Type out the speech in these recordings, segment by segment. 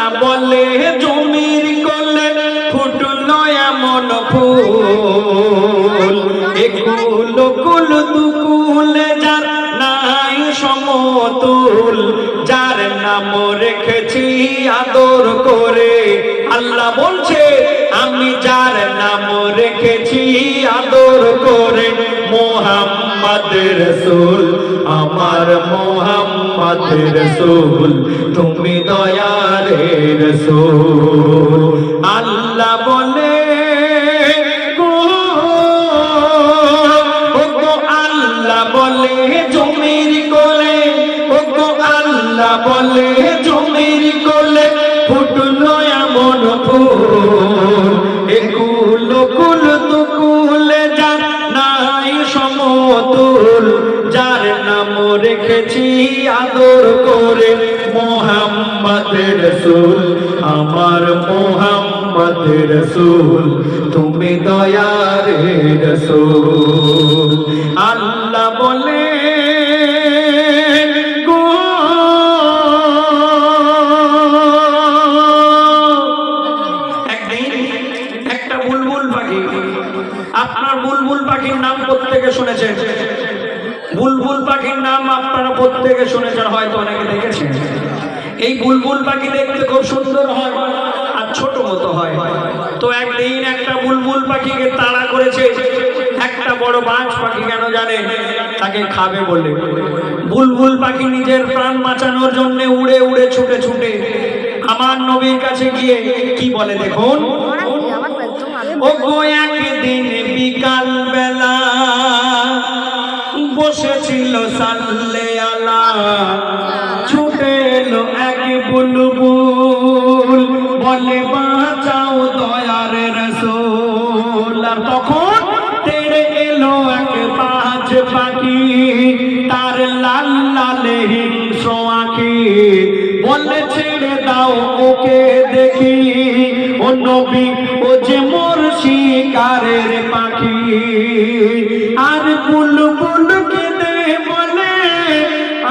আল্লাহ বলে জমির কোলে ফুটলো এমন ফুল, একুল কুল দুকুল যার নাই সমতুল, যার নাম রেখেছি আদর করে। আল্লাহ বলছে আমি যার নাম রেখেছি আদর করে, মোহাম্মদ রসুল, আমার মোহাম্মদ রসুল, তুমি দয়ার রসুল। আল্লাহ বলে আল্লাহ বলে জমির কোলে, আল্লাহ বলে জমির কোলে ফুটলো এমন ফুল, একুল কুল দুকুল যার নাই সমতুল, যার নাম রেখেছি আদর করে, মোহাম্মদ রসুল, আমার মোহাম্মদ রসুল, তুমি দয়ার রসুল। আল্লাহ বলে আপনার বুলবুল পাখির নাম প্রত্যেকে শুনেছেন, বুলবুল পাখির নাম আপনারা প্রত্যেকে শুনেছেন, হয়তো অনেকে দেখেছেন। এই বুলবুল পাখি দেখতে খুব সুন্দর হয় আর ছোট মতো হয়। তো একদিন একটা বুলবুল পাখিকে তাড়া করেছে একটা বড় বাজ পাখি, কেন জানেন? তাকে খাবে বলে। বুলবুল পাখি নিজের প্রাণ বাঁচানোর জন্য উড়ে উড়ে ছুটে ছুটে আমার নবীর কাছে গিয়ে কি বলে দেখুন। ও গো একদিন বিকাল বেলা বসেছিল সাল্লে আলা, ছুটে এলো এক বুলবুল, বলে বাঁচাও দয়ার রসুল। আর তখন তেড়ে এলো এক বাজ পাখি, তার লাল লাল হিংস্র আঁখি, বলে ছেড়ে দাও ওকে দেখি, ও নবী ও যে মোর শিকারের পাখি। আর বুলবুল কেঁদে বলে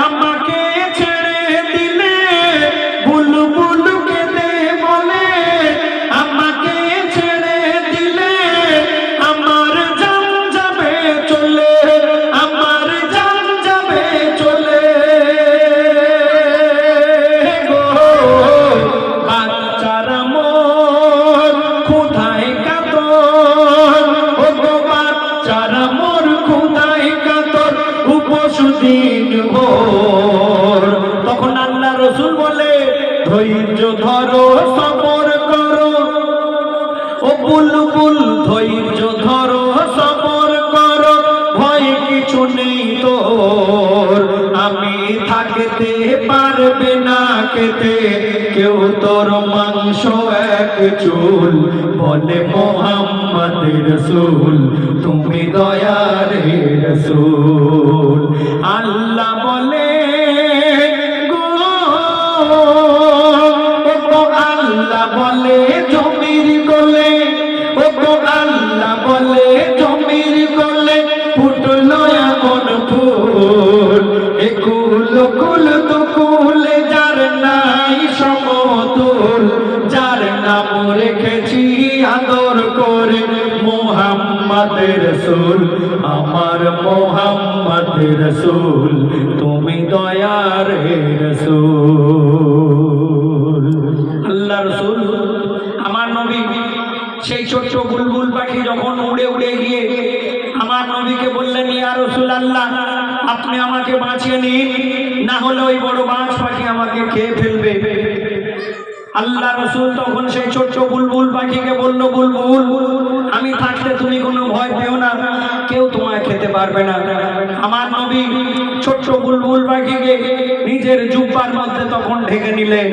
আমাকে ছেড়ে দিলে, বুলবুল কেঁদে বলে আমাকে ছেড়ে দিলে, আমার জান যাবে চলে, আমার জান যাবে চলে গো। বাচ্চারা মোর কোথায় কাতর, ও গো বাচ্চারা মোর কোথায় কাতর, উপোস দিন ভোর। তখন আল্লাহ রসুল বলে ধৈর্য ধরো সবর করো, ও বুলবুল ধৈর্য ধরো সবর করো, ভয় কিছু নেই তোর, আমি থাকতে পারবে না খেতে কেউ তোর মাংস এক চুল, বলে মোহাম্মদ রসুল, তুমি দয়ার রসুল। আল্লাহ বলে আল্লাহ বলে জমির কোলে, ও গো আল্লাহ বলে জমির কোলে ফুটলো এমন ফুল, একুল কুল দুকুল যার নাই সমতুল, যার নাম রেখেছি আদর করে, মোহাম্মদ রসুল, আমার মোহাম্মদ রসুল, তুমি দয়ার রসুল। আল্লাহ রসুল আমার নবী সেই ছোট্ট বুলবুল পাখি যখন উড়ে উড়ে গিয়ে আমার নবীকে বললেন, ইয়া রাসূলুল্লাহ আপনি আমাকে বাঁচিয়ে নিন, না হলে ওই বড় বাজ পাখি আমাকে খেয়ে ফেলবে। আল্লাহ রসুল তখন সেই ছোট্ট বুলবুল পাখিকে বলল, বুলবুল আমি থাকতে তুমি কোনো ভয় পেও না, কেউ তোমায় খেতে পারবে না। আমার নবী ছোট্ট বুলবুল পাখিকে নিজের জুব্বার মধ্যে তখন ঢেকে নিলেন।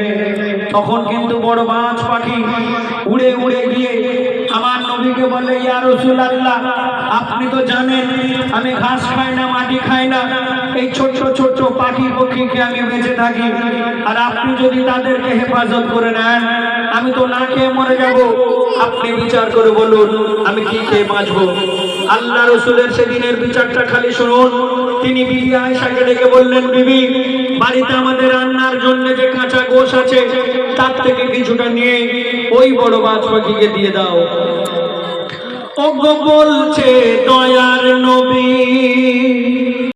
তখন কিন্তু বড় বাজ পাখি উড়ে উড়ে গিয়ে আমার নবীকে বলে, ইয়া রাসূলুল্লাহ আপনি তো জানেন আমি ঘাস খাই না, মাটি খাই না, এই ছোট্ট ছোট্ট পাখি পক্ষীকে আমি বেঁচে থাকি, আর আপনি যদি তাদেরকে হেফাজত করে নেন আমি তো না খেয়ে মরে যাব, আপনি বিচার করে বলুন আমি কি খেয়ে বাঁচবো। আল্লাহ রসুলের সেদিনের বিচারটা খালি শুনুন। তিনি বিবি আয়েশাকে ডেকে বললেন, বিবি, বাড়িতে আমাদের রান্নার জন্য যে কাঁচা গোশ আছে তার থেকে কিছুটা নিয়ে ওই বড় বাজ পাখিকে দিয়ে দাও। ও গো বলছে দয়ার নবী,